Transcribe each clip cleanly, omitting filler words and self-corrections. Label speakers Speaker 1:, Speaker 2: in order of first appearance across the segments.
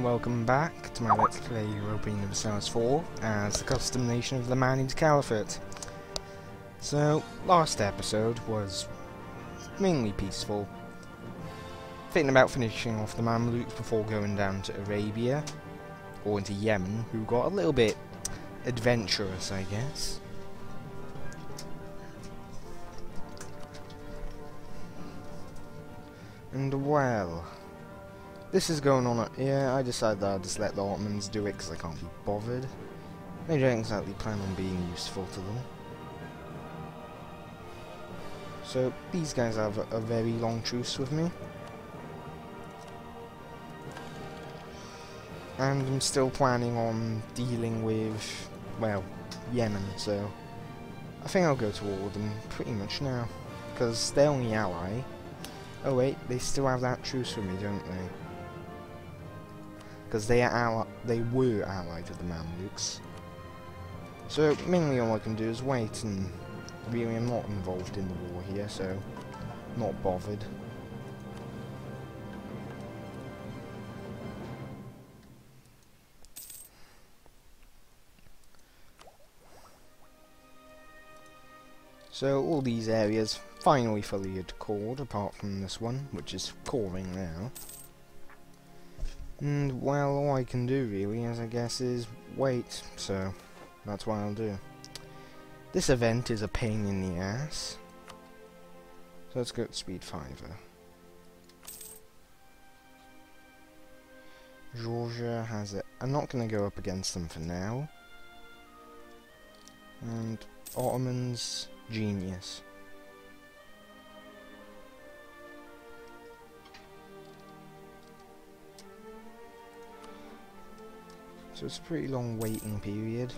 Speaker 1: welcome back to my Let's Play European Universalis 4 as the custom nation of the Maanid Caliphate. So, last episode was mainly peaceful, thinking about finishing off the Mamluks before going down to Arabia, or into Yemen, who got a little bit adventurous, I guess. And well, this is going on. Yeah, I decided that I'll just let the Ottomans do it because I can't be bothered. They don't exactly plan on being useful to them. So these guys have a very long truce with me. And I'm still planning on dealing with, well, Yemen, so I think I'll go to war with them pretty much now. Because they're only ally. Oh wait, they still have that truce with me, don't they? Because they were allied with the Mamluks. So mainly all I can do is wait, and really I'm not involved in the war here, so not bothered. So all these areas finally fully cored, apart from this one, which is coring now. And well, all I can do really, as I guess, is wait, so that's what I'll do. This event is a pain in the ass, so let's go to speed 5er. Georgia has it. I'm not going to go up against them for now. And Ottomans, genius. So it's a pretty long waiting period.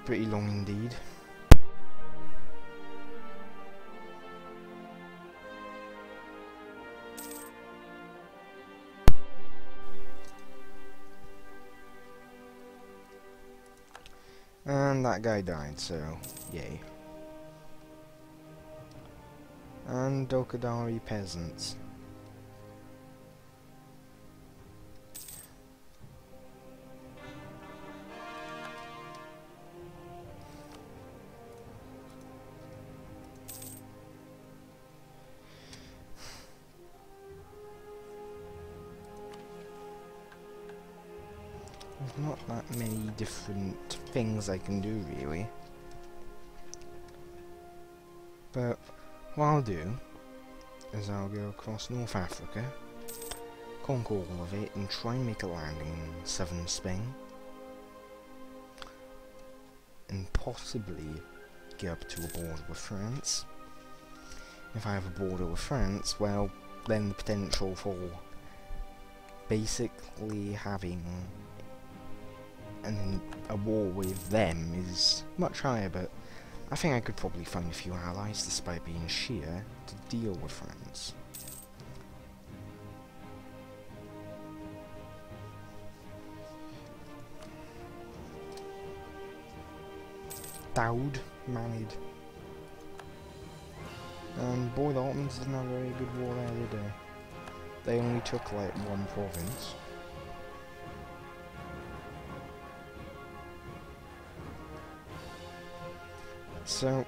Speaker 1: Pretty long indeed. And that guy died, so yay. And Dokadari peasants. There's not that many different things I can do, really. But what I'll do is I'll go across North Africa, conquer all of it, and try and make a landing in southern Spain. And possibly get up to a border with France. If I have a border with France, well, then the potential for basically having a war with them is much higher, but I think I could probably find a few allies despite being Shia to deal with France. Daoud, Maanid. And boy, the Ottomans didn't have a very good war there, did they? They only took like one province. So,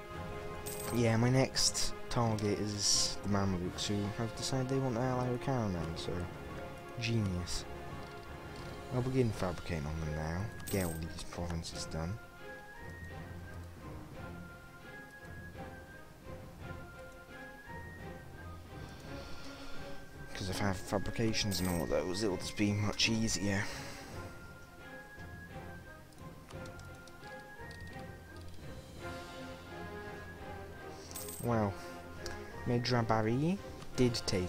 Speaker 1: yeah, my next target is the Mamluks, who have decided they want to ally with Caraman, so genius. I'll begin fabricating on them now, get all these provinces done. Because if I have fabrications and all those, it'll just be much easier. Well, Medrabari did take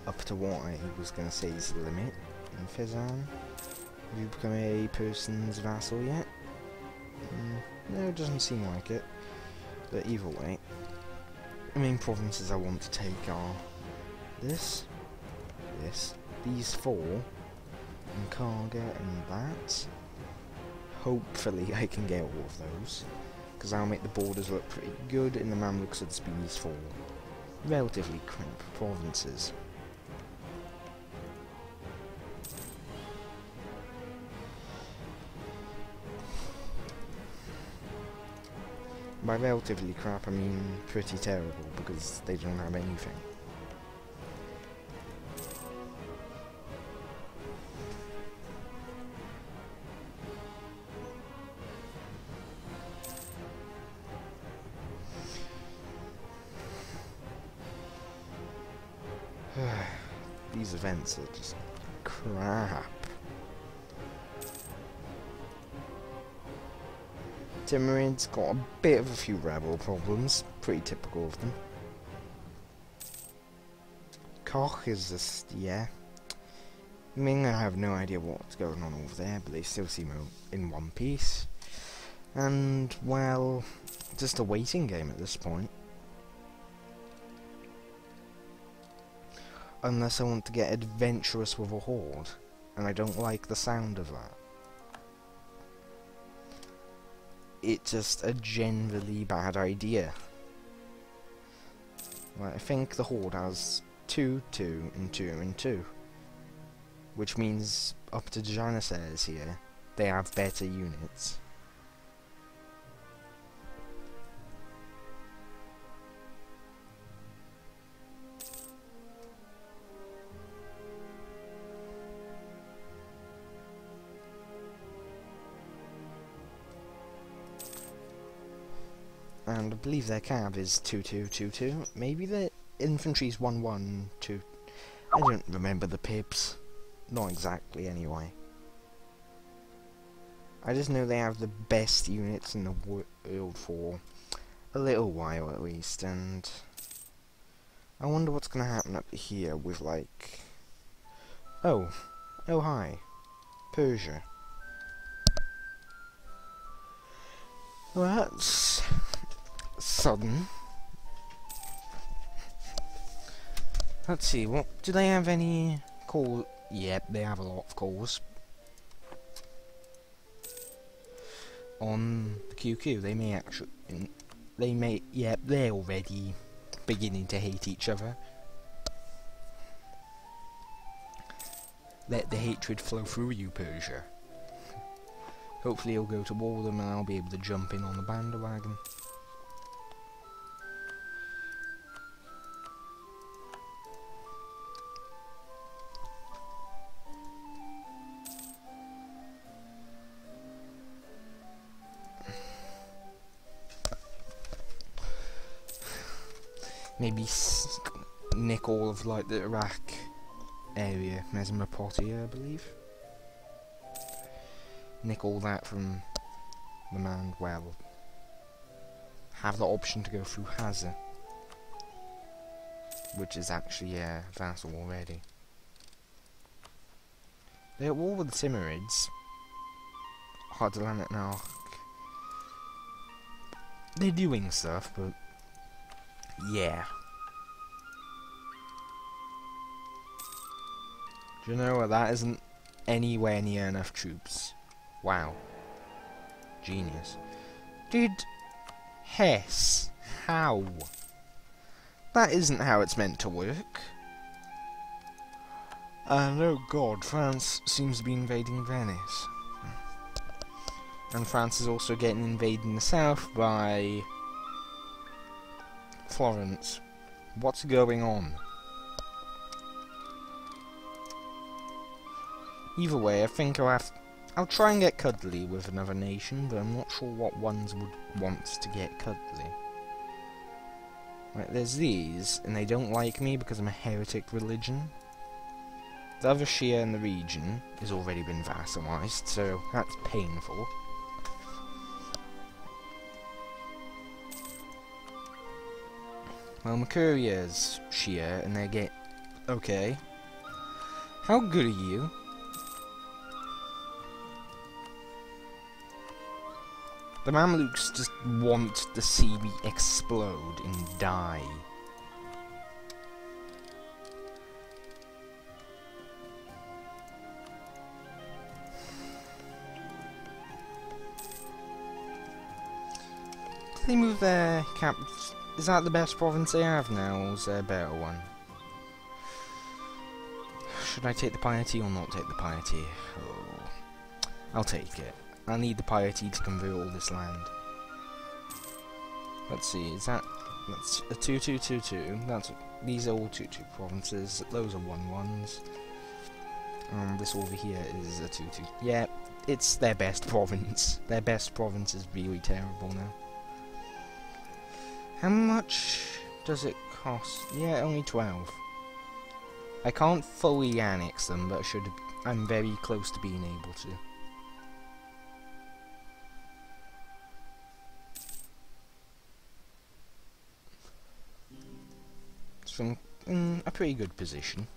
Speaker 1: up to what I was going to say is the limit in Fezzan. Have you become a person's vassal yet? No, it doesn't seem like it. But either way, the main provinces I want to take are these four, and Karga and that. Hopefully I can get all of those, because that'll make the borders look pretty good, and the Mamluks would be these four relatively cramped provinces. By relatively crap, I mean pretty terrible, because they don't have anything. These events are just crap. Timurid's got a bit of a few rebel problems, pretty typical of them. Koch is just, yeah. Ming, I have no idea what's going on over there, but they still seem in one piece. And, well, just a waiting game at this point. Unless I want to get adventurous with a horde, and I don't like the sound of that. It's just a generally bad idea. Well, I think the horde has 2, 2, and 2, and 2. Which means, up to Janissaires here, they have better units. And I believe their cav is 2-2-2-2. Maybe their infantry's 1-1-2. I don't remember the pips. Not exactly, anyway. I just know they have the best units in the world for a little while at least, and I wonder what's going to happen up here with, like... Oh hi. Persia. Well, that's sudden. Let's see, what do they have any call? Yep, they have a lot of calls on the QQ. They may actually, yep, they're already beginning to hate each other. Let the hatred flow through you, Persia. Hopefully he'll go to war with them and I'll be able to jump in on the bandwagon. Maybe nick all of, like, the Iraq area, Mesopotamia, I believe. Nick all that from the man, well, have the option to go through Hazza, which is actually a vassal already. They're at war with the Timurids, Hardalan and Ark. They're doing stuff, but yeah. Do you know what? That isn't anywhere near enough troops. Wow. Genius. Did Hess? How? That isn't how it's meant to work. And oh god, France seems to be invading Venice. And France is also getting invaded in the south by Florence. What's going on? Either way, I think I'll try and get cuddly with another nation, but I'm not sure what ones would want to get cuddly. Right, there's these, and they don't like me because I'm a heretic religion. The other Shia in the region has already been vassalized, so that's painful. Well, Mercuria's Shia, and they get... Okay. How good are you? The Mamluks just want to see me explode and die. Did they move their cap? Is that the best province they have now, or is there a better one? Should I take the piety or not take the piety? Oh, I'll take it. I need the piety to convert all this land. Let's see, that's a 2222. These are all 22 provinces. Those are 1-1s. This over here is a 2-2. Yeah, it's their best province. Their best province is really terrible now. How much does it cost? Yeah, only 12. I can't fully annex them, but I'm very close to being able to. It's in a pretty good position.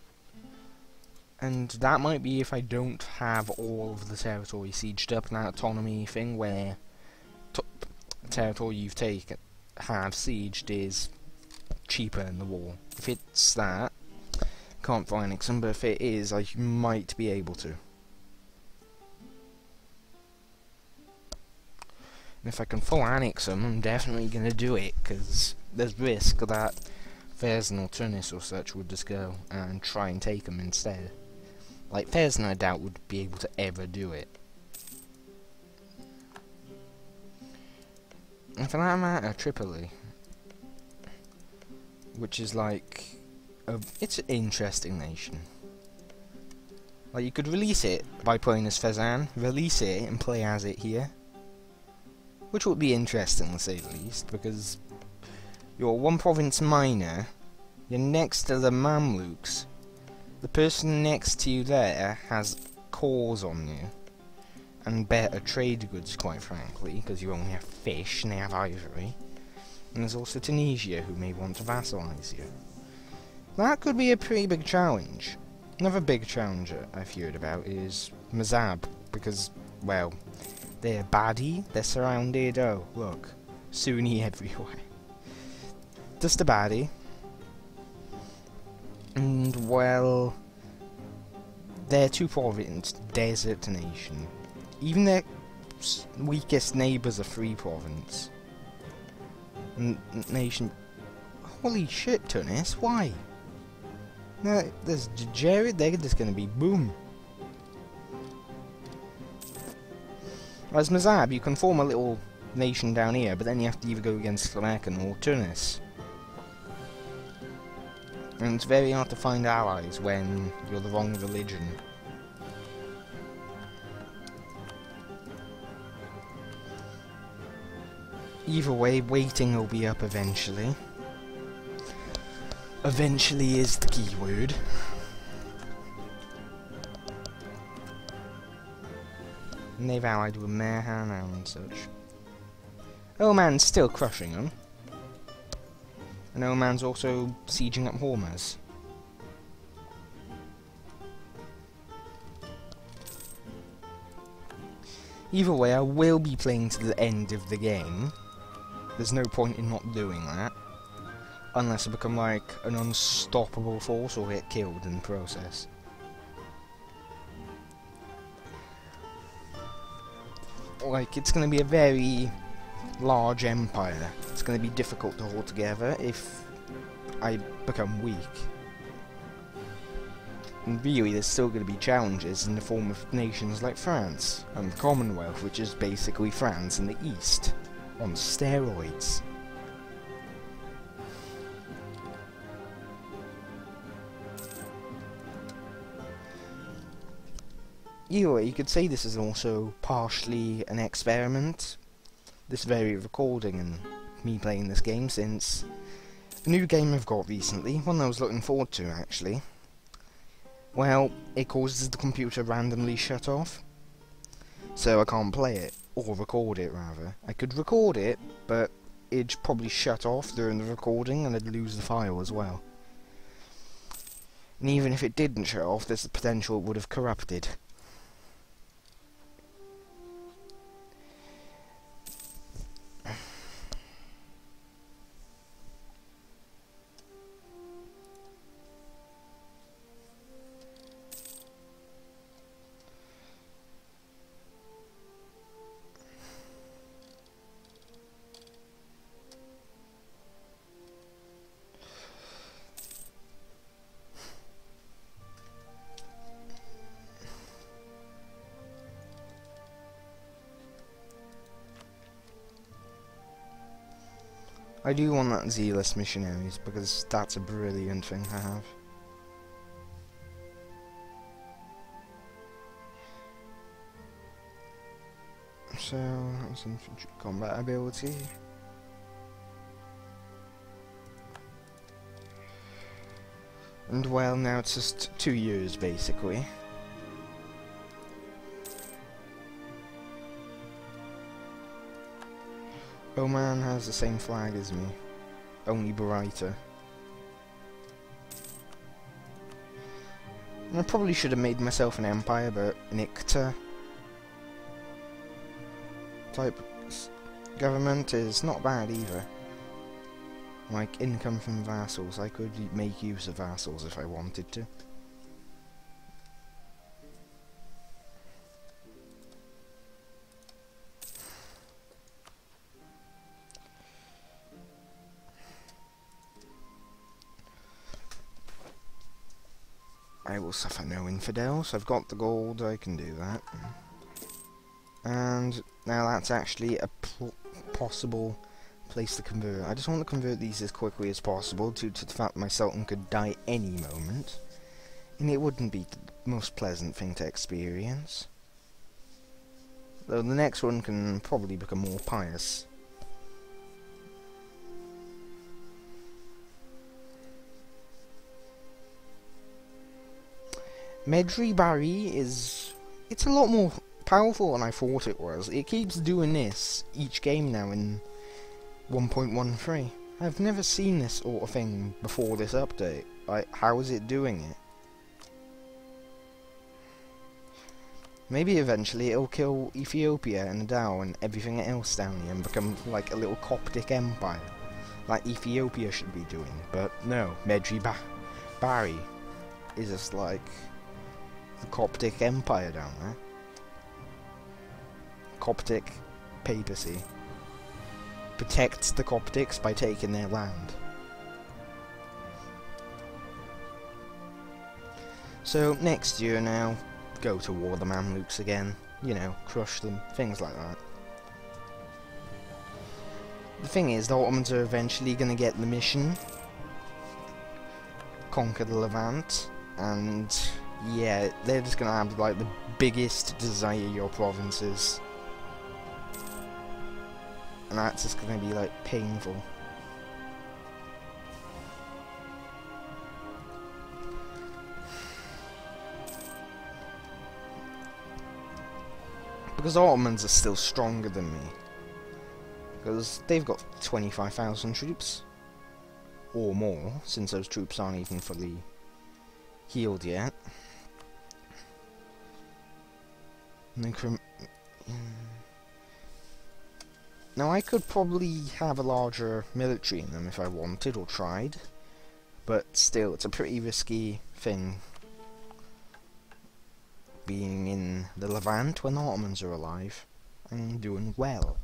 Speaker 1: And that might be if I don't have all of the territory sieged up in that autonomy thing where territory you've taken have sieged is cheaper in the war. If it's that, can't find annex them, but if it is, I might be able to. And if I can full annex them, I'm definitely going to do it, because there's risk that Fairs or Tunis or such would just go and try and take them instead. Like, Fairs I doubt would be able to ever do it. And for that matter, Tripoli, which is like, it's an interesting nation. Like, you could release it by playing as Fezzan, release it and play as it here, which would be interesting to say the least, because you're one province minor, you're next to the Mamluks, the person next to you there has cores on you, and better trade goods, quite frankly, because you only have fish and they have ivory. And there's also Tunisia, who may want to vassalize you. That could be a pretty big challenge. Another big challenge I've heard about is Mazab, because, well, they're baddie, they're surrounded, oh, look, Sunni everywhere. Just a baddie. And, well, they're two province, desert nation. Even their weakest neighbours are free province. Nation. Holy shit, Tunis, why? Now, there's Jared, they're just gonna be boom. As Mazab, you can form a little nation down here, but then you have to either go against Slamekan or Tunis. And it's very hard to find allies when you're the wrong religion. Either way, waiting will be up eventually. Eventually is the key word. And they've allied with Mehan and such. Oman's still crushing them. And Oman's also sieging up Hormuz. Either way, I will be playing to the end of the game. There's no point in not doing that. Unless I become like an unstoppable force or get killed in the process. Like, it's going to be a very large empire. It's going to be difficult to hold together if I become weak. And really, there's still going to be challenges in the form of nations like France and the Commonwealth, which is basically France in the east, on steroids. Either way, you could say this is also partially an experiment, this very recording and me playing this game, since the new game I've got recently, one I was looking forward to actually, well, it causes the computer randomly shut off, so I can't play it, or record it rather. I could record it, but it'd probably shut off during the recording and I'd lose the file as well. And even if it didn't shut off, there's the potential it would have corrupted. I do want that zealous missionaries, because that's a brilliant thing to have. So, that's infantry combat ability. And well, now it's just 2 years, basically. Oman has the same flag as me, only brighter. And I probably should have made myself an empire, but an Icta type government is not bad either. Like income from vassals, I could make use of vassals if I wanted to. I will suffer no infidels. I've got the gold, I can do that. And now that's actually a possible place to convert. I just want to convert these as quickly as possible due to the fact my Sultan could die any moment. And it wouldn't be the most pleasant thing to experience. Though the next one can probably become more pious. Medri Bari is... it's a lot more powerful than I thought it was. It keeps doing this each game now in 1.13. I've never seen this sort of thing before this update. How is it doing it? Maybe eventually it'll kill Ethiopia and Adal and everything else down here and become like a little Coptic empire. Like Ethiopia should be doing. But no, Medri Bari is just like the Coptic Empire down there. Coptic papacy. Protects the Coptics by taking their land. So next year now, go to war the Mamluks again. You know, crush them, things like that. The thing is, the Ottomans are eventually going to get the mission. Conquer the Levant, and yeah, they're just gonna have like the biggest desire your provinces, and that's just gonna be like painful. Because the Ottomans are still stronger than me, because they've got 25,000 troops or more, since those troops aren't even fully healed yet. Now I could probably have a larger military in them if I wanted or tried, but still it's a pretty risky thing being in the Levant when the Ottomans are alive and doing well.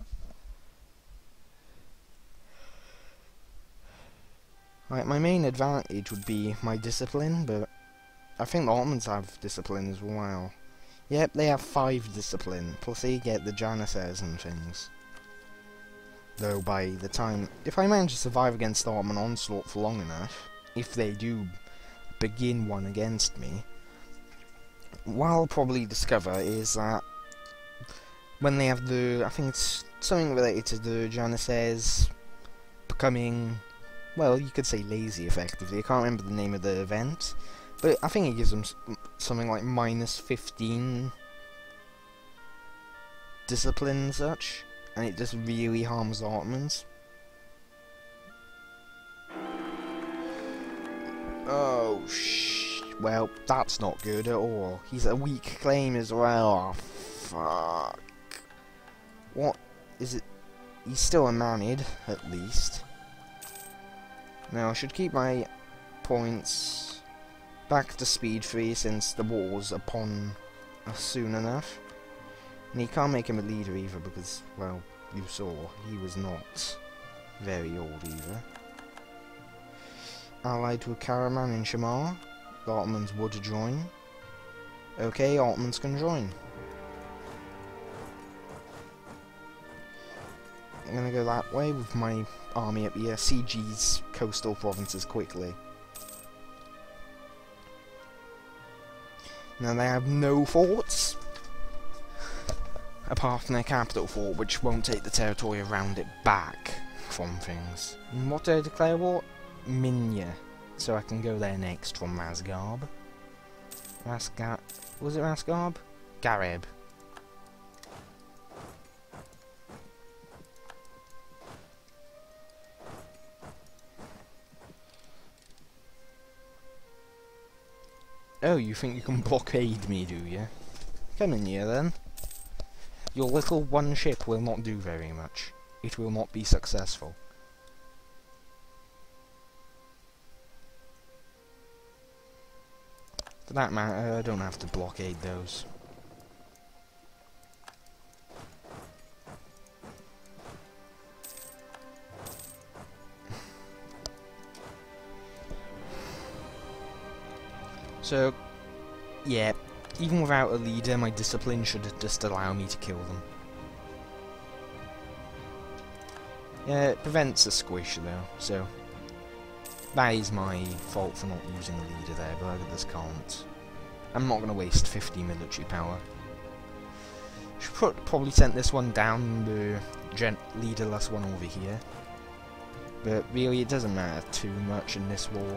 Speaker 1: Right, my main advantage would be my discipline, but I think the Ottomans have discipline as well. Yep, they have 5 discipline, plus they get the Janissaries and things. Though by the time... if I manage to survive against the Ottoman onslaught for long enough, if they do begin one against me, what I'll probably discover is that when they have the... I think it's something related to the Janissaries becoming... well, you could say lazy, effectively. I can't remember the name of the event. But I think it gives them something like -15 discipline and such, and it just really harms the Ottomans. Oh, well, that's not good at all. He's a weak claim as well. Oh, fuck. What is it? He's still a Maanid, at least. Now, I should keep my points back to speed 3 since the war's upon us soon enough. And he can't make him a leader either because, well, you saw, he was not very old either. Allied with Karaman in Shamar, the Ottomans would join. Okay, Ottomans can join. I'm gonna go that way with my army up here, siege these coastal provinces quickly. Now they have no forts, apart from their capital fort, which won't take the territory around it back from things. And what did I declare war? Minya. So I can go there next from Masgarb. Was it Masgarb? Gareb. Oh, you think you can blockade me, do you? Come in here, then. Your little one ship will not do very much. It will not be successful. For that matter, I don't have to blockade those. So, yeah, even without a leader, my discipline should just allow me to kill them. Yeah, it prevents a squish though, so that is my fault for not using a leader there, but I just can't. I'm not going to waste 50 military power. Should probably send this one down, the leaderless one over here. But really, it doesn't matter too much in this war.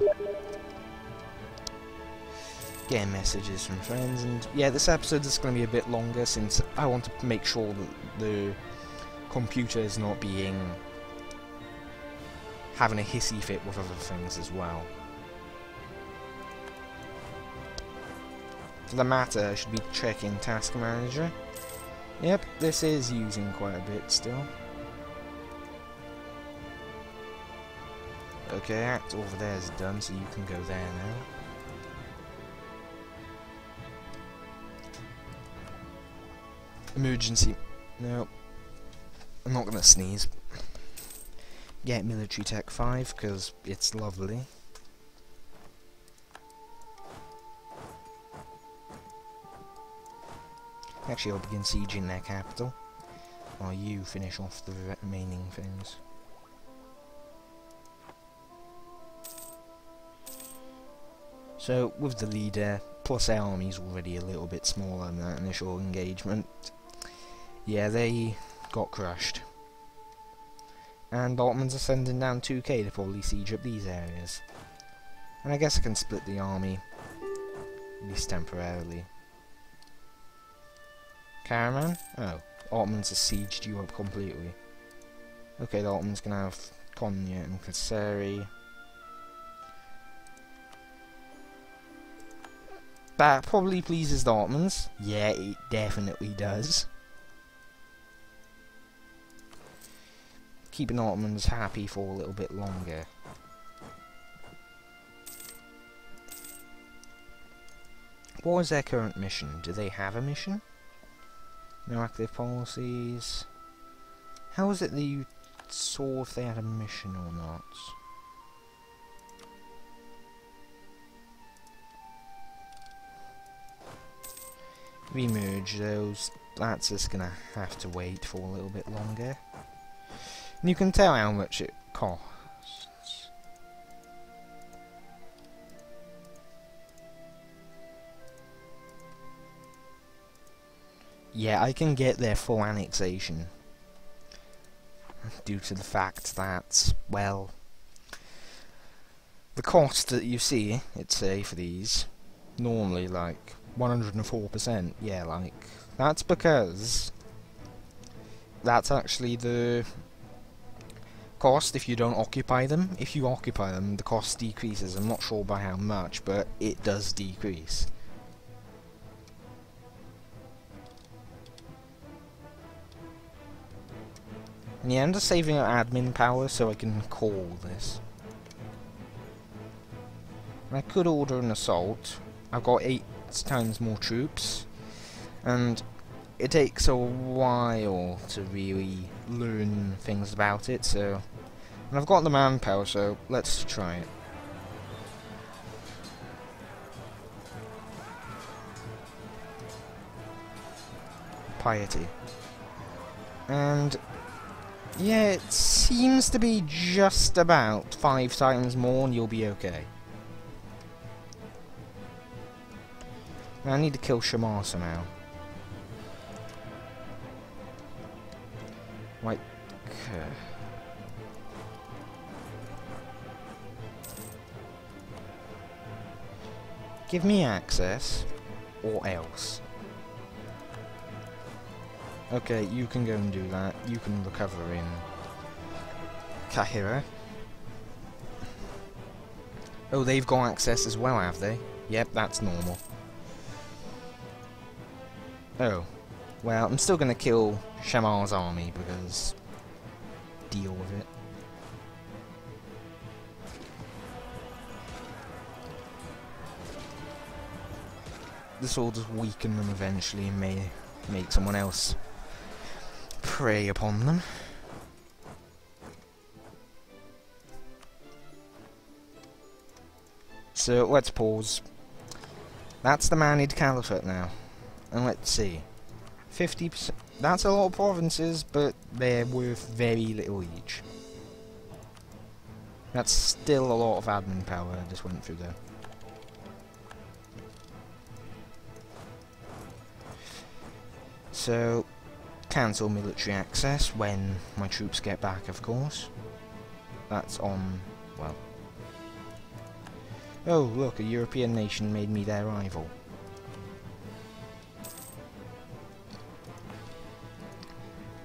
Speaker 1: Getting messages from friends, and yeah, this episode is going to be a bit longer since I want to make sure that the computer is not having a hissy fit with other things as well. For the matter, I should be checking Task Manager. Yep, this is using quite a bit still. Okay, act over there is done, so you can go there now. Emergency. No. I'm not gonna sneeze. Get military tech 5, because it's lovely. Actually, I'll begin sieging their capital, while you finish off the remaining things. So, with the leader, plus our army's already a little bit smaller than that initial engagement, yeah, they got crushed. And the Ottomans are sending down 2k to probably siege up these areas. And I guess I can split the army, at least temporarily. Caraman? Oh, Ottomans have sieged you up completely. Okay, the Ottomans can have Konya and Kayseri. That probably pleases the Ottomans. Yeah, it definitely does. Keeping the Ottomans happy for a little bit longer. What is their current mission? Do they have a mission? No active policies. How is it that you saw if they had a mission or not? Remerge those. That's just gonna have to wait for a little bit longer. And you can tell how much it costs. Yeah, I can get their full annexation. Due to the fact that, well, the cost that you see, it's say, for these, normally like 104%, yeah, like, that's because that's actually the cost if you don't occupy them. If you occupy them, the cost decreases. I'm not sure by how much, but it does decrease. And yeah, I'm just saving admin power so I can call this. And I could order an assault. I've got 8 times more troops, and it takes a while to really learn things about it, so... And I've got the manpower, so let's try it. Piety. And Yeah, it seems to be just about 5 times more and you'll be okay. Now I need to kill Shamar somehow. Like... give me access, or else. Okay, you can go and do that. You can recover in Kahira. Oh, they've got access as well, have they? Yep, that's normal. Oh. Well, I'm still gonna kill Shamar's army, because... deal with it. This will just weaken them eventually and may make someone else prey upon them. So let's pause. That's the Maanid Caliphate now. And let's see. 50%. That's a lot of provinces, but they're worth very little each. That's still a lot of admin power I just went through there. So, cancel military access when my troops get back, of course. That's on, well... oh, look, a European nation made me their rival.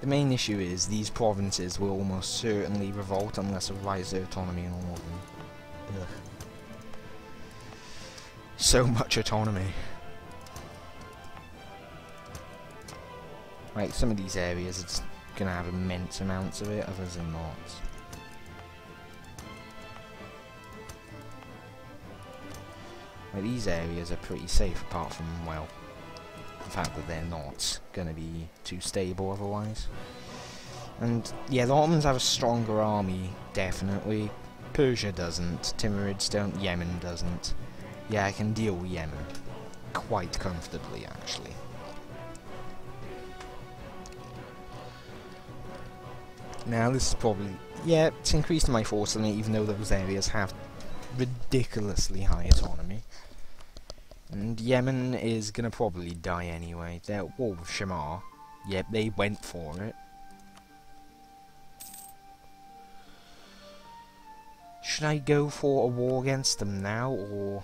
Speaker 1: The main issue is these provinces will almost certainly revolt unless I rise their autonomy in all of them. Ugh. So much autonomy. Like, some of these areas it's gonna have immense amounts of it, others are not. Like, these areas are pretty safe apart from, well, the fact that they're not gonna be too stable otherwise. And yeah, the Ottomans have a stronger army, definitely. Persia doesn't, Timurids don't, Yemen doesn't. Yeah, I can deal with Yemen quite comfortably, actually. Now this is probably, yeah, it's increased my force limit even though those areas have ridiculously high autonomy. And Yemen is gonna probably die anyway. They're at war with Shamar. Yep, they went for it. Should I go for a war against them now, or...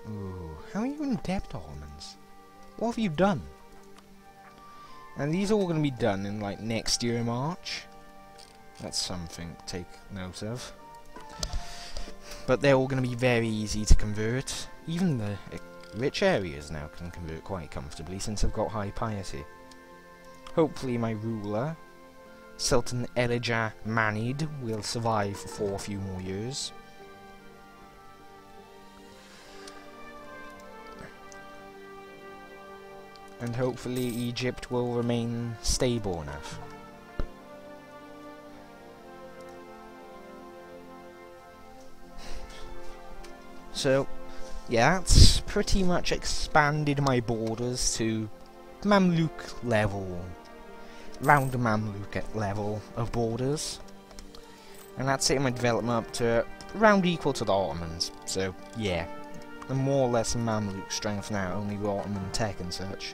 Speaker 1: ooh, how are you in debt, Ottomans? What have you done? And these are all going to be done in, like, next year March. That's something to take note of. But they're all going to be very easy to convert. Even the rich areas now can convert quite comfortably since I've got high piety. Hopefully my ruler, Sultan Elijah Maanid, will survive for a few more years. And hopefully Egypt will remain stable enough. So, yeah, that's pretty much expanded my borders to Mamluk level. Round the Mamluk level of borders. And that's taken my development up to around equal to the Ottomans. So, yeah, I'm more or less Mamluk strength now, only with Ottoman tech and such.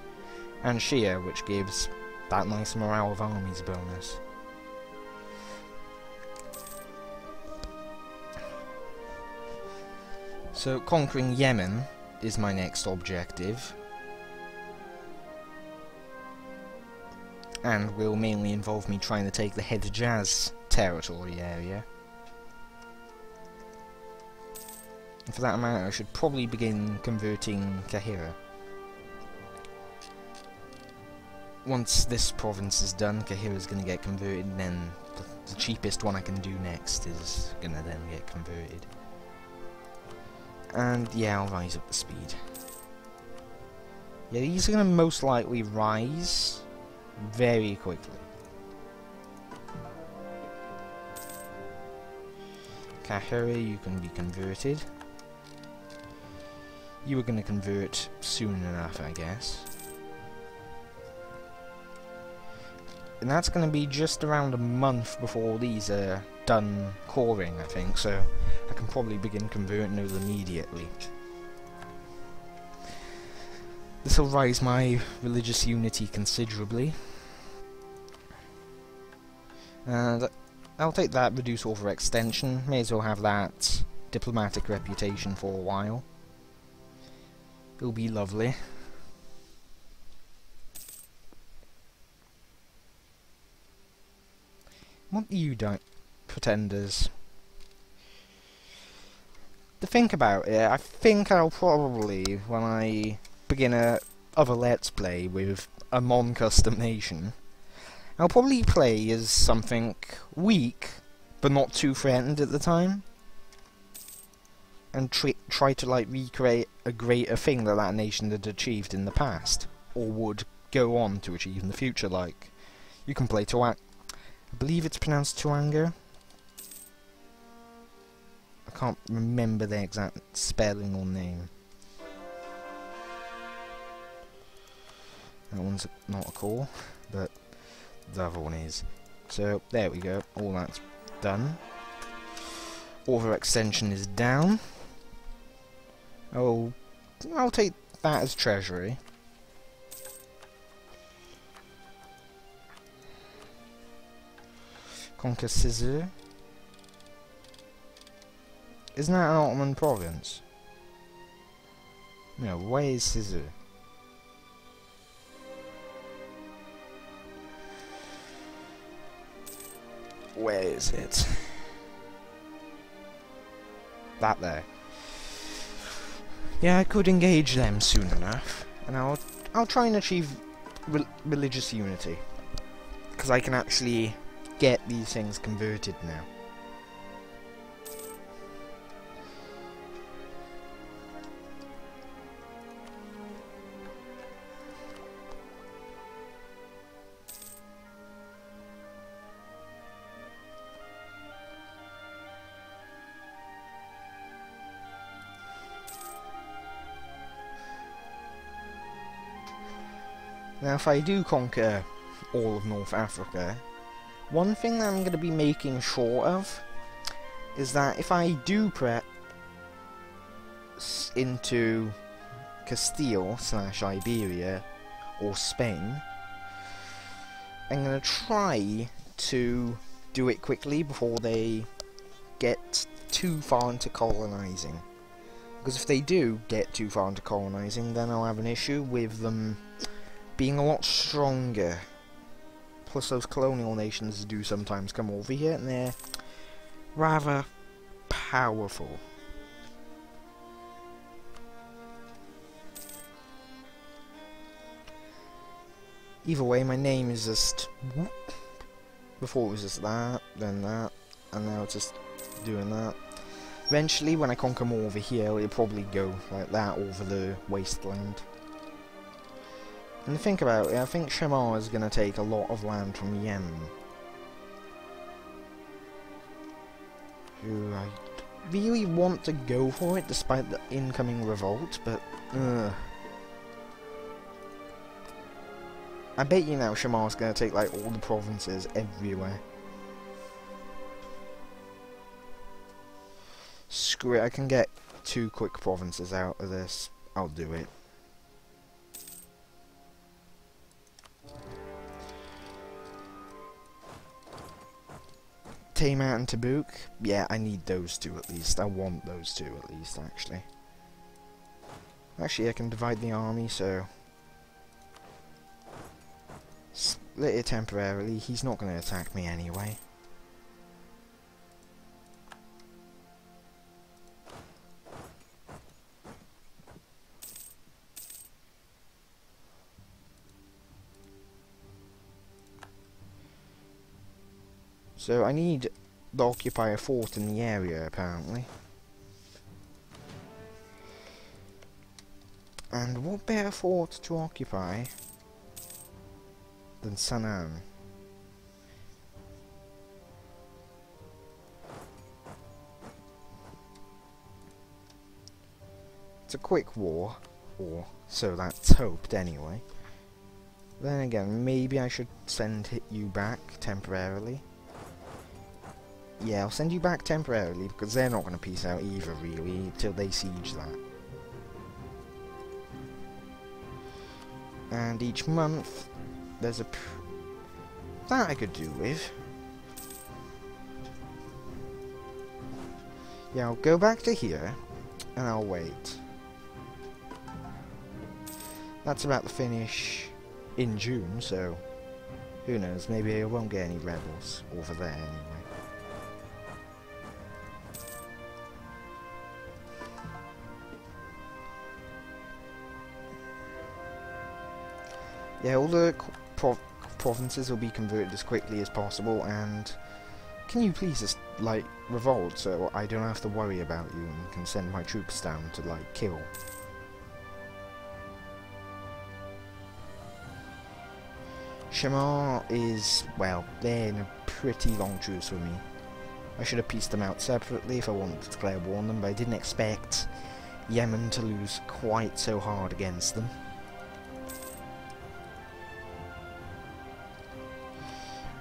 Speaker 1: And Shia, which gives that nice morale of armies bonus. So conquering Yemen is my next objective. And will mainly involve me trying to take the Hejaz territory area. And for that matter, I should probably begin converting Kahira. Once this province is done, Kahira is going to get converted, and then the cheapest one I can do next is going to then get converted. And yeah, I'll rise up the speed. Yeah, these are going to most likely rise very quickly. Kahira, you can be converted. you were going to convert soon enough, I guess. And that's going to be just around a month before these are done coring, I think, so I can probably begin converting those immediately. This will raise my religious unity considerably. And I'll take that reduce overextension, may as well have that diplomatic reputation for a while. It'll be lovely. What do you pretenders? To think about it, I think I'll probably, when I begin other Let's Play with a non-custom nation, I'll probably play as something weak, but not too threatened at the time, and try to like recreate a greater thing that that nation had achieved in the past, or would go on to achieve in the future. Like, you can play I believe it's pronounced Tuango. I can't remember the exact spelling or name. That one's not a core, but the other one is. So, there we go. All that's done. Overextension is down. Oh, I'll take that as treasury. Conquer Scissor. Isn't that an Ottoman province? No, where is Scissor? Where is it? That there. Yeah, I could engage them soon enough, and I'll try and achieve religious unity, because I can actually get these things converted now. Now, if I do conquer all of North Africa, one thing that I'm going to be making sure of is that if I do prep into Castile / Iberia or Spain, I'm going to try to do it quickly before they get too far into colonizing. Because if they do get too far into colonizing, then I'll have an issue with them being a lot stronger. Plus those colonial nations do sometimes come over here and they're rather powerful. Either way, my name is just whoop. Before it was just that, then that, and now it's just doing that. Eventually, when I conquer more over here, it'll probably go like that over the wasteland. And think about it, I think Shamar is going to take a lot of land from Yemen. Who I really want to go for it despite the incoming revolt, but I bet you now Shamar's going to take like all the provinces everywhere. Screw it, I can get 2 quick provinces out of this. I'll do it. Tamat and Tabuk, yeah, I need those 2 at least. I want those 2 at least, actually. Actually, I can divide the army, so split it temporarily. He's not going to attack me anyway. So I need to occupy a fort in the area, apparently. And what better fort to occupy than San'an? It's a quick war, or so that's hoped anyway. Then again, maybe I should send you back temporarily. Yeah, I'll send you back temporarily, because they're not going to peace out either, really, till they siege that. And each month, there's a... that I could do with. Yeah, I'll go back to here, and I'll wait. That's about to finish in June, so who knows, maybe I won't get any rebels over there anyway. Yeah, all the provinces will be converted as quickly as possible, and can you please just, like, revolt so I don't have to worry about you and can send my troops down to, like, kill. Shamar is, well, they're in a pretty long truce with me. I should have pieced them out separately if I wanted to declare war on them, but I didn't expect Yemen to lose quite so hard against them.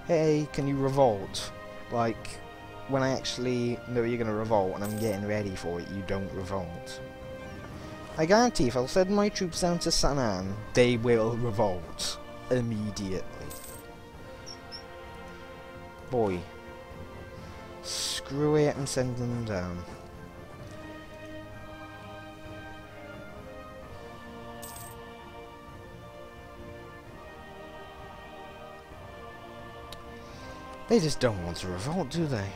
Speaker 1: Hey, can you revolt? Like, when I actually know you're gonna revolt and I'm getting ready for it, you don't revolt. I guarantee if I'll send my troops down to San'an, they will revolt immediately. Boy. Screw it and send them down. They just don't want to revolt, do they?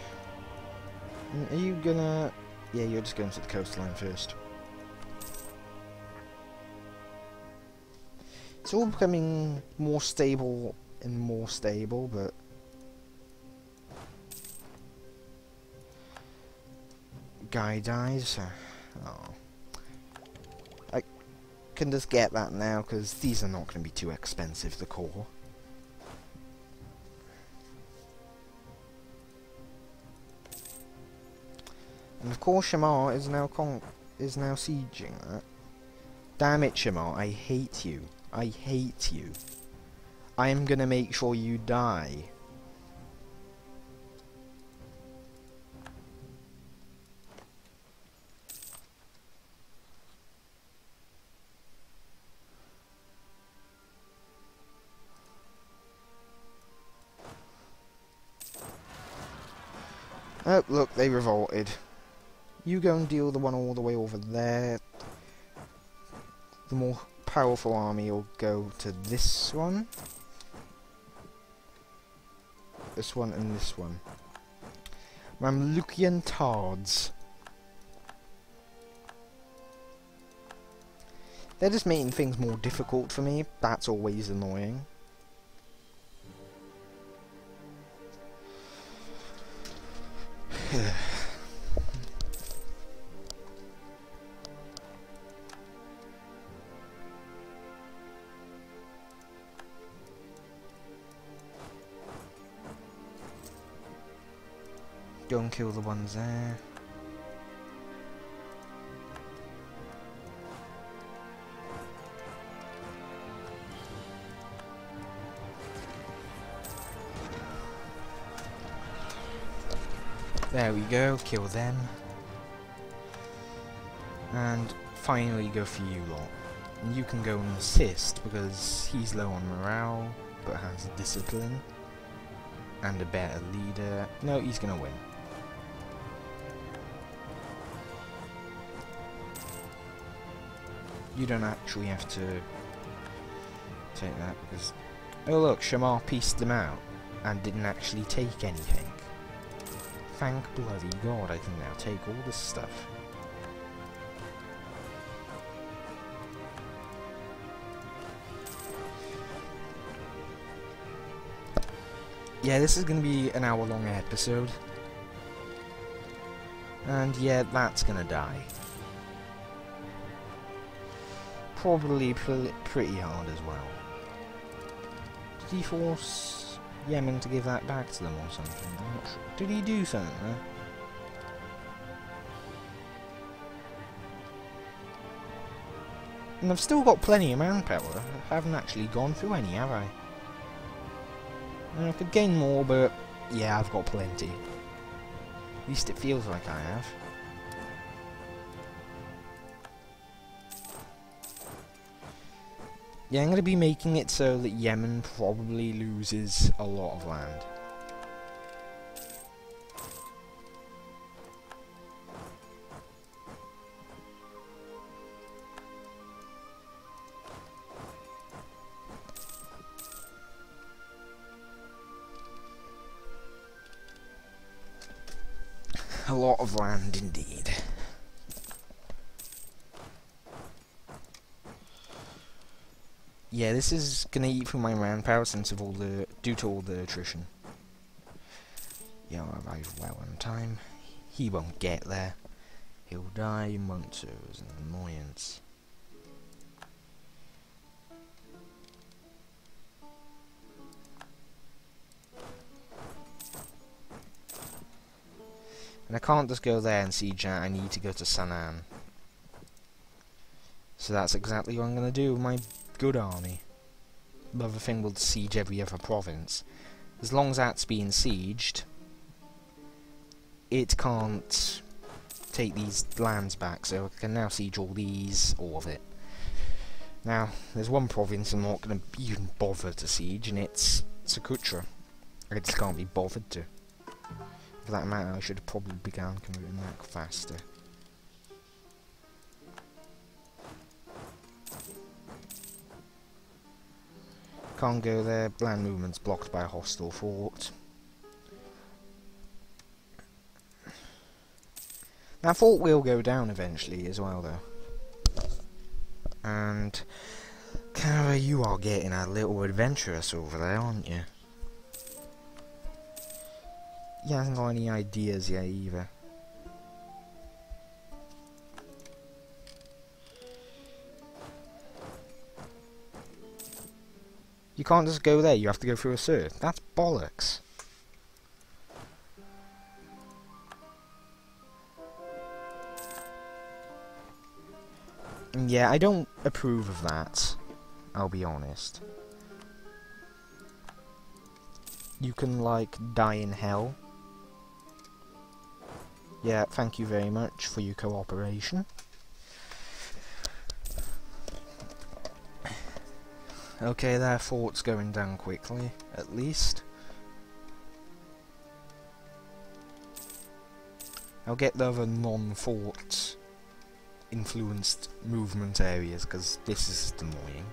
Speaker 1: Are you gonna... yeah, you're just going to the coastline first. It's all becoming more stable and more stable, but... guy dies. Oh. I can just get that now, because these are not going to be too expensive, the core. And of course Shamar is now sieging that. Damn it, Shamar, I hate you. I hate you. I am gonna make sure you die. Oh, look, they revolted. You go and deal with the one all the way over there. The more powerful army will go to this one. This one and this one. Mamlukian Tards. They're just making things more difficult for me. That's always annoying. Go and kill the ones there. There we go, kill them. And finally go for you lot. And you can go and assist because he's low on morale, but has discipline. And a better leader. No, he's gonna win. You don't actually have to take that because... oh look, Shamar pieced them out and didn't actually take anything. Thank bloody God I can now take all this stuff. Yeah, this is going to be an hour-long episode. And yeah, that's going to die. Probably pretty hard as well. Did he force Yemen to give that back to them or something? I'm not sure. Did he do something there? And I've still got plenty of manpower. I haven't actually gone through any, have I? And I could gain more, but yeah, I've got plenty. At least it feels like I have. Yeah, I'm going to be making it so that Yemen probably loses a lot of land. A lot of land indeed. Yeah, this is gonna eat through my manpower since of due to all the attrition. Yeah, I'll arrive well on time. He won't get there. He'll die in months as an annoyance. And I can't just go there and siege that, I need to go to Sanaan. So that's exactly what I'm going to do with my good army. The other thing will siege every other province. As long as that's being sieged, it can't take these lands back, so I can now siege all of it. Now, there's one province I'm not going to even bother to siege, and it's Socotra. I just can't be bothered to. For that matter, I should have probably begun converting that faster. Can't go there, land movement's blocked by a hostile fort. That fort will go down eventually as well though. And Cara, you are getting a little adventurous over there, aren't you? He hasn't got any ideas yet either. You can't just go there, you have to go through a cert. That's bollocks. And yeah, I don't approve of that, I'll be honest. You can, like, die in hell. Yeah, thank you very much for your cooperation. Okay, their fort's going down quickly, at least. I'll get the other non-fort influenced movement areas, because this is annoying.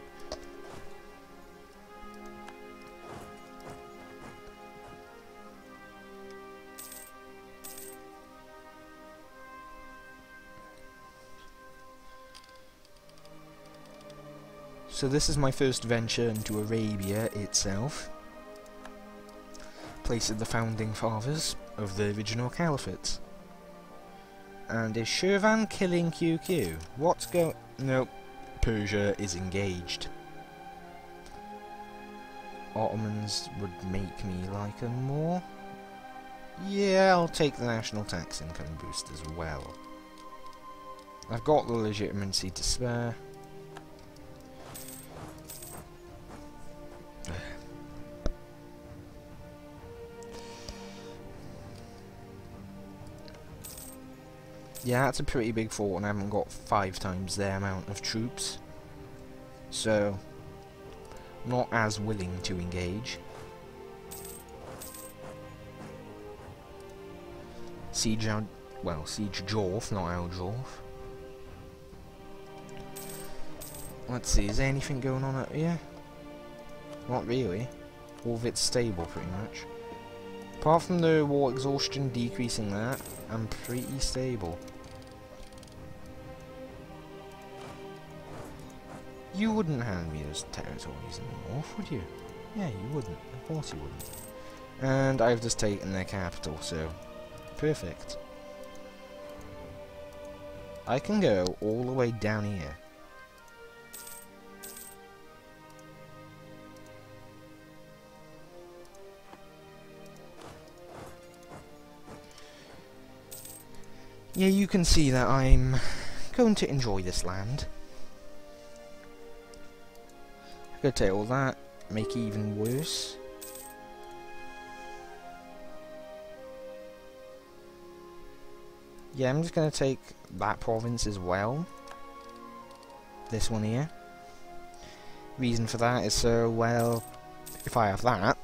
Speaker 1: So this is my first venture into Arabia itself, place of the founding fathers of the original Caliphate. And is Shirvan killing QQ? What's going... Nope, Persia is engaged. Ottomans would make me like them more. Yeah, I'll take the national tax income boost as well. I've got the legitimacy to spare. Yeah, that's a pretty big fort, and I haven't got 5 times their amount of troops. So, not as willing to engage. Siege Jorf, not Al-Jorf. Let's see, is there anything going on up here? Not really. All of it's stable, pretty much. Apart from the war exhaustion decreasing that, I'm pretty stable. You wouldn't hand me those territories in the north, would you? Yeah, you wouldn't. Of course you wouldn't. And I've just taken their capital, so... perfect. I can go all the way down here. Yeah, you can see that I'm going to enjoy this land. Gonna take all that, make it even worse. Yeah, I'm just gonna take that province as well. This one here. Reason for that is so, well, if I have that,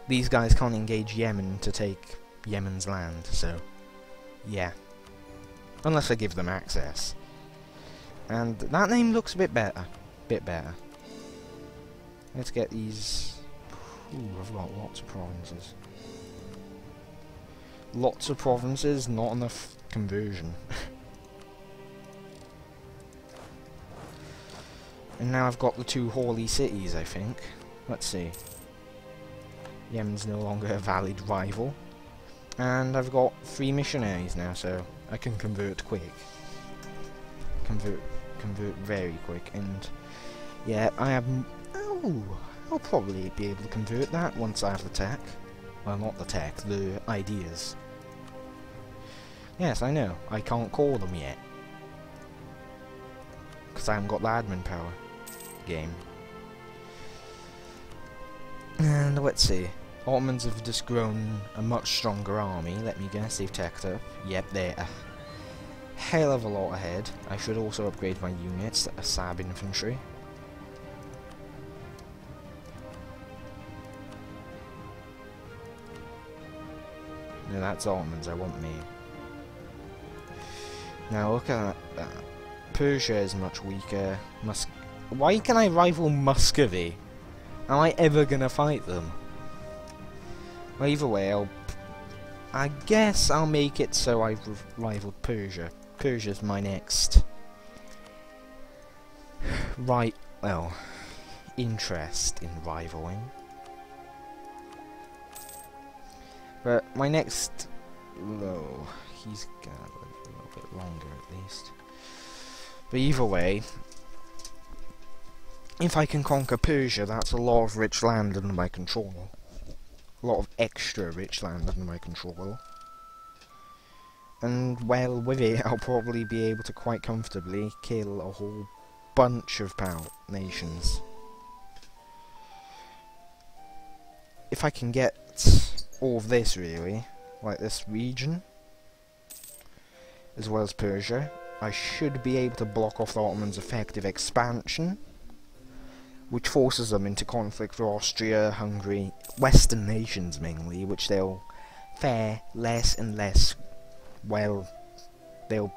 Speaker 1: these guys can't engage Yemen to take Yemen's land, so yeah. Unless I give them access. And that name looks a bit better. Let's get these. Ooh, I've got lots of provinces. Lots of provinces, not enough conversion. And now I've got the two holy cities, I think. Let's see. Yemen's no longer a valid rival. And I've got 3 missionaries now, so I can convert quick. Convert very quick. And yeah, I have... Oh, I'll probably be able to convert that once I have the tech. Well, not the tech, the ideas. Yes, I know. I can't call them yet. Because I haven't got the admin power. Game. And let's see. Ottomans have just grown a much stronger army. Let me guess, they've teched up. Yep, they're a hell of a lot ahead. I should also upgrade my units to Assab infantry. No, that's Ottomans, I want me. Now look at that. Persia is much weaker. Why can I rival Muscovy? Am I ever gonna fight them? Well, either way, I guess I'll make it so I've rivaled Persia. Persia's my next... interest in rivaling. But my next... Oh, he's gonna live a little bit longer at least. But either way, if I can conquer Persia, that's a lot of rich land under my control. A lot of extra rich land under my control. And, well, with it, I'll probably be able to quite comfortably kill a whole bunch of nations. If I can get all of this, really, like this region, as well as Persia, I should be able to block off the Ottomans' effective expansion, which forces them into conflict with Austria, Hungary, Western nations mainly, which they'll fare less and less, well, they'll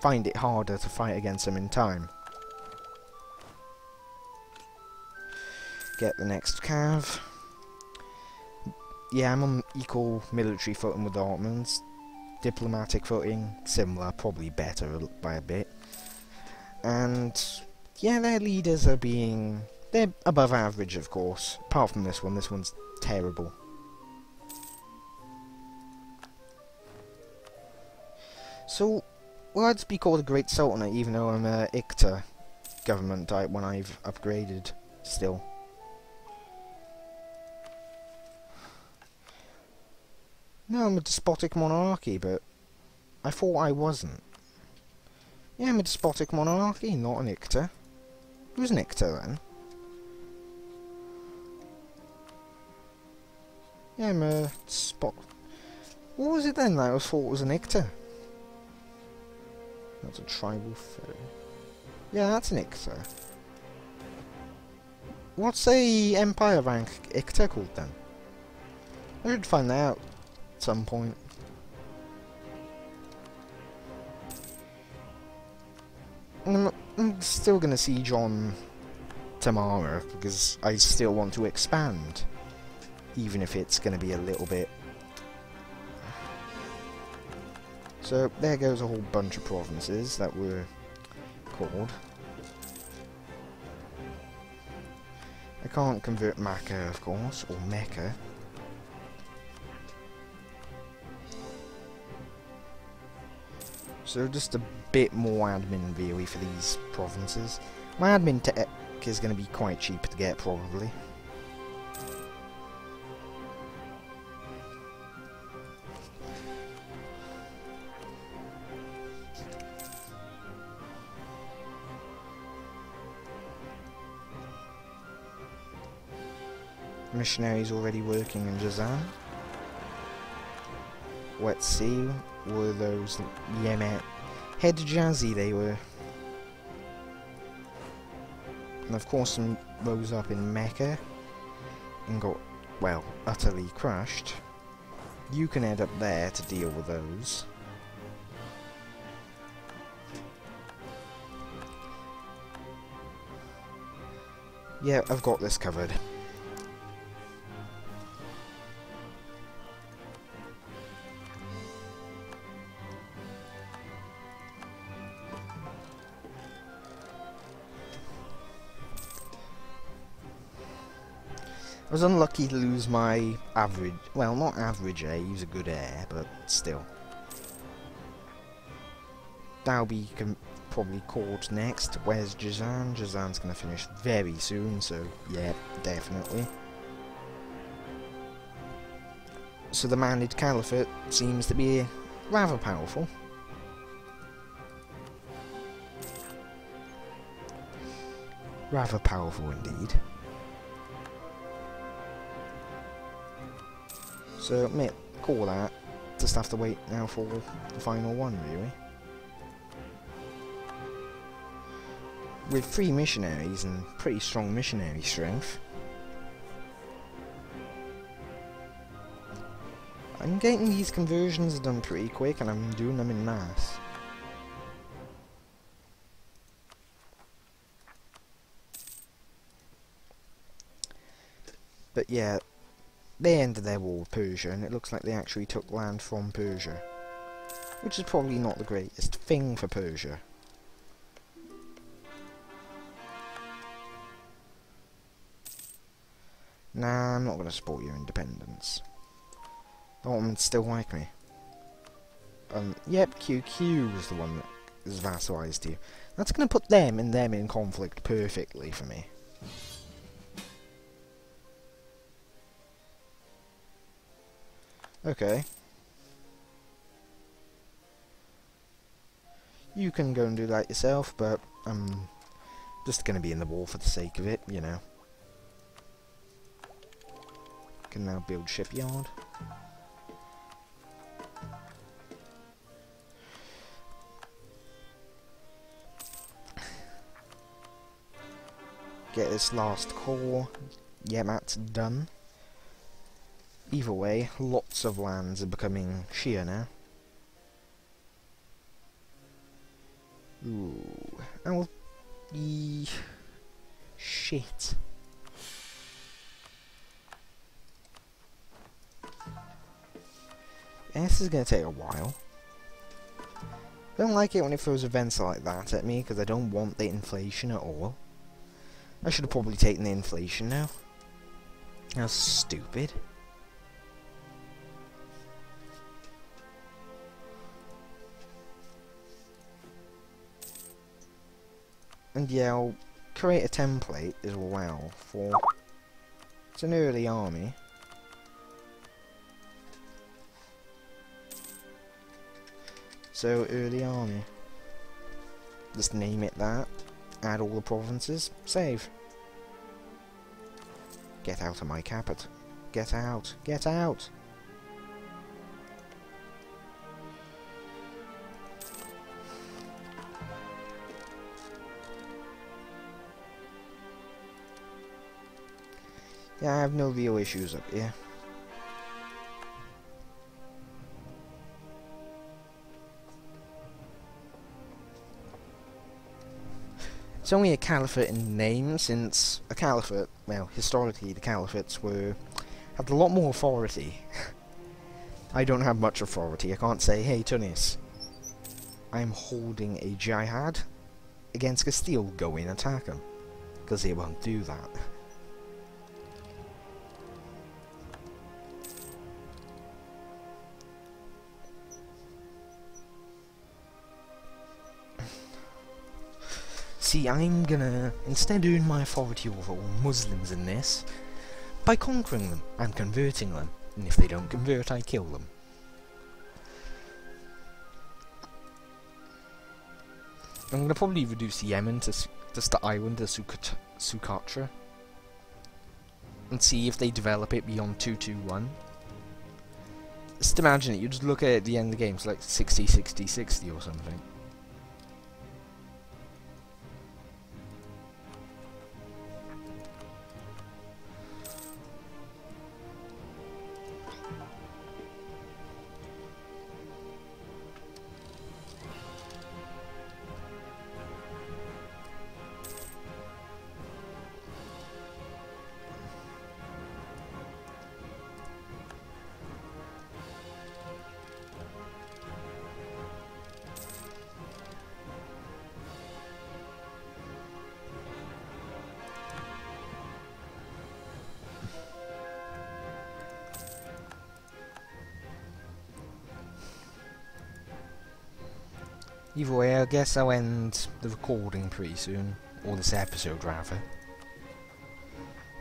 Speaker 1: find it harder to fight against them in time. Get the next cav. Yeah, I'm on equal military footing with the Ottomans. Diplomatic footing, similar, probably better by a bit. And yeah, their leaders are they're above average, of course. Apart from this one's terrible. So, will I just be called a Great Sultanate even though I'm a Iqta government type when I've upgraded still? No, I'm a despotic monarchy, but I thought I wasn't. Yeah, I'm a despotic monarchy, not an Iqta. Who's an Iqta then? Yeah, I'm a spot. What was it then that I thought was an Iqta? That's a tribal foe. Yeah, that's an Iqta. What's a Empire rank Iqta called then? I should find that out at some point. I'm still gonna siege on Tamara because I still want to expand, even if it's gonna be a little bit. So there goes a whole bunch of provinces that were called. I can't convert Makkah, of course, or Mecca. So just a bit more admin really for these provinces. My admin tech is going to be quite cheap to get probably. missionaries already working in Jazan. Let's see, were those Yemen Hijazi they were. And of course some rose up in Mecca and got, well, utterly crushed. You can head up there to deal with those. Yeah, I've got this covered. I was unlucky to lose my average, well, not average air, he's a good air, but still. That'll be probably caught next. Where's Jazan? Jazan's going to finish very soon, so yeah, definitely. So the Maanid Caliphate seems to be rather powerful. Rather powerful indeed. So, mate, call that. Just have to wait now for the final one, really. With 3 missionaries and pretty strong missionary strength, I'm getting these conversions done pretty quick and I'm doing them in mass. But yeah, they ended their war with Persia, and it looks like they actually took land from Persia. Which is probably not the greatest thing for Persia. Nah, I'm not going to support your independence. The Ottomans still like me. Yep, QQ was the one that is vassalized you. That's going to put them in conflict perfectly for me. Okay. You can go and do that yourself, but I'm just going to be in the war for the sake of it, you know. Can now build shipyard. Get this last core. Yeah, that's done. Either way, lots of lands are becoming Shia now. Ooh. Oh, shit. Yeah, this is going to take a while. I don't like it when it throws events like that at me, because I don't want the inflation at all. I should have probably taken the inflation now. That's stupid. And yeah, I'll create a template as well for... It's an early army. So, early army. Just name it that. Add all the provinces. Save. Get out of my capital. Get out. Get out! Yeah, I have no real issues up here. It's only a caliphate in name, since a caliphate, well, historically the caliphates had a lot more authority. I don't have much authority. I can't say, hey Tunis, I'm holding a jihad against Castile, go in and attack them. Because they won't do that. See, I'm gonna instead earn my authority over all Muslims in this by conquering them and converting them, and if they don't convert, I kill them. I'm gonna probably reduce Yemen to just the island of Sukatra. and see if they develop it beyond 221. Just imagine it, you just look at it at the end of the game, it's like 60, 60, 60 or something. Either way, I guess I'll end the recording pretty soon. Or this episode, rather.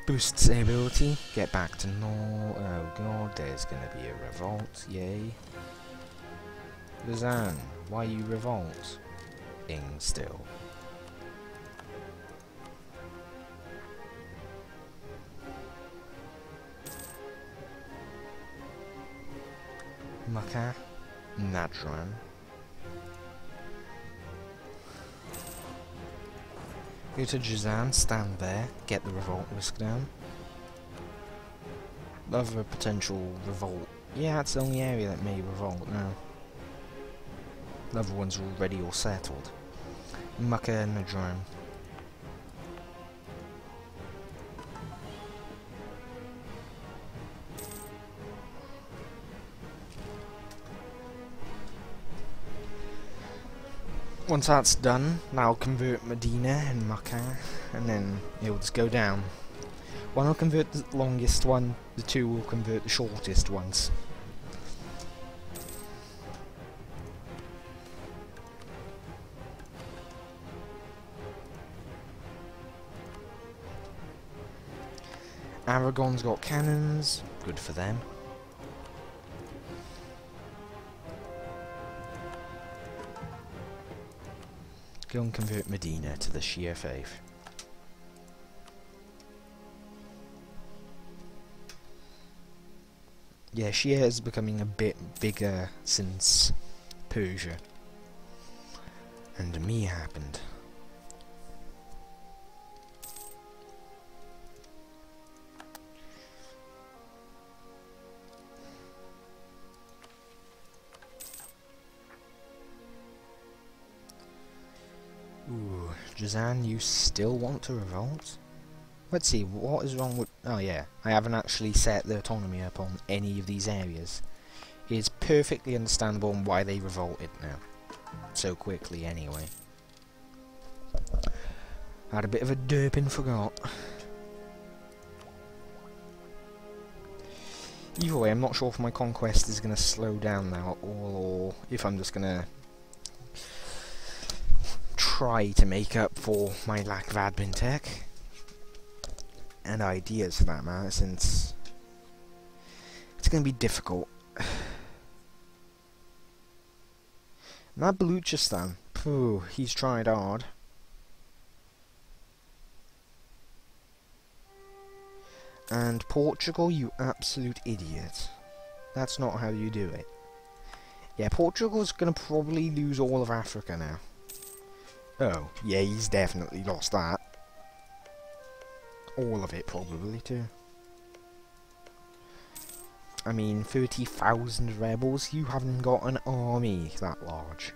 Speaker 1: Boost stability. Get back to normal. Oh god, there's gonna be a revolt. Yay. Luzanne, why you revolt? Still. Maka. Nadran. Go to Jazan, stand there, get the revolt risk down. Other potential revolt. Yeah, it's the only area that may revolt now. The other ones are already all settled. Mucka and Nadran. Once that's done, I'll convert Medina and Makkah, and then it'll just go down. One will convert the longest one, the two will convert the shortest ones. Aragon's got cannons, good for them. Go and convert Medina to the Shia faith. Yeah, Shia is becoming a bit bigger since Persia. And me happened. Ooh, Jazan, you still want to revolt? Let's see, what is wrong with... Oh yeah, I haven't actually set the autonomy up on any of these areas. It's perfectly understandable why they revolted now. So quickly, anyway. Had a bit of a derp and forgot. Either way, I'm not sure if my conquest is going to slow down now at all, or if I'm just going to try to make up for my lack of admin tech and ideas for that matter, since it's going to be difficult. And that Baluchistan, phew, he's tried hard. And Portugal, you absolute idiot. That's not how you do it. Yeah, Portugal's going to probably lose all of Africa now. Oh, yeah, he's definitely lost that. All of it, probably, too. I mean, 30,000 rebels, you haven't got an army that large.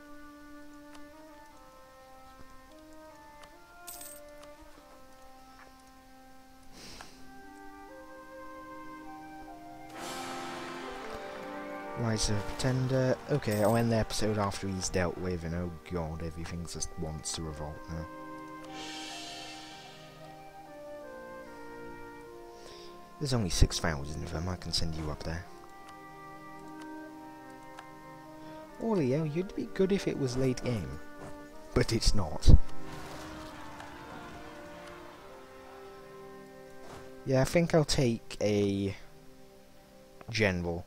Speaker 1: Rise of Pretender. Okay, I'll end the episode after he's dealt with, and oh god, everything just wants to revolt now. There's only 6,000 of them, I can send you up there. Oh yeah, you'd be good if it was late game. But it's not. Yeah, I think I'll take a general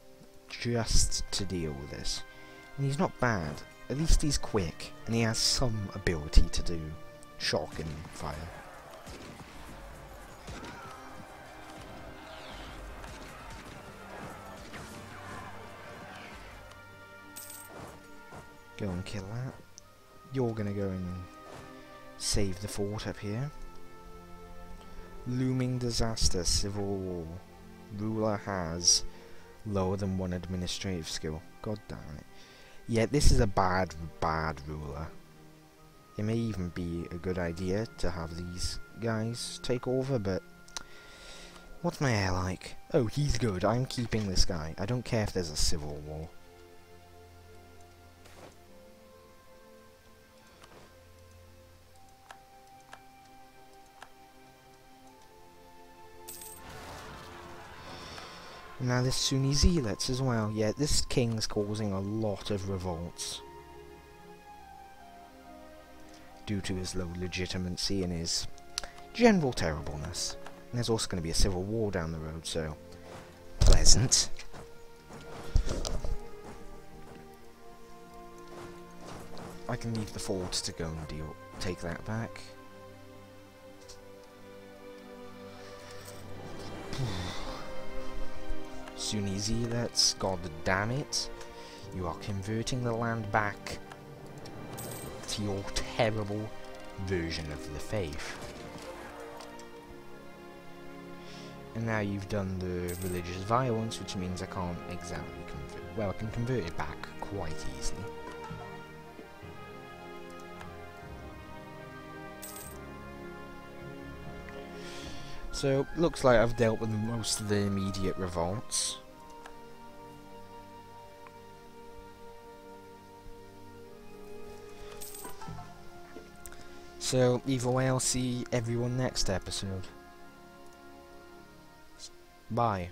Speaker 1: just to deal with this. And he's not bad. At least he's quick, and he has some ability to do shock and fire. Go and kill that. You're gonna go and save the fort up here. Looming disaster, civil war. Ruler has lower than 1 administrative skill. God damn it. Yeah, this is a bad ruler. It may even be a good idea to have these guys take over, but what's my heir like? Oh, he's good. I'm keeping this guy. I don't care if there's a civil war. Now there's Sunni zealots as well. Yeah, this king's causing a lot of revolts due to his low legitimacy and his general terribleness. And there's also going to be a civil war down the road, so pleasant. I can leave the fort to go and take that back. Sunni zealots, god damn it. You are converting the land back to your terrible version of the faith. And now you've done the religious violence, which means I can't exactly convert. Well, I can convert it back quite easily. So, looks like I've dealt with most of the immediate revolts. So, either way, I'll see everyone next episode. Bye.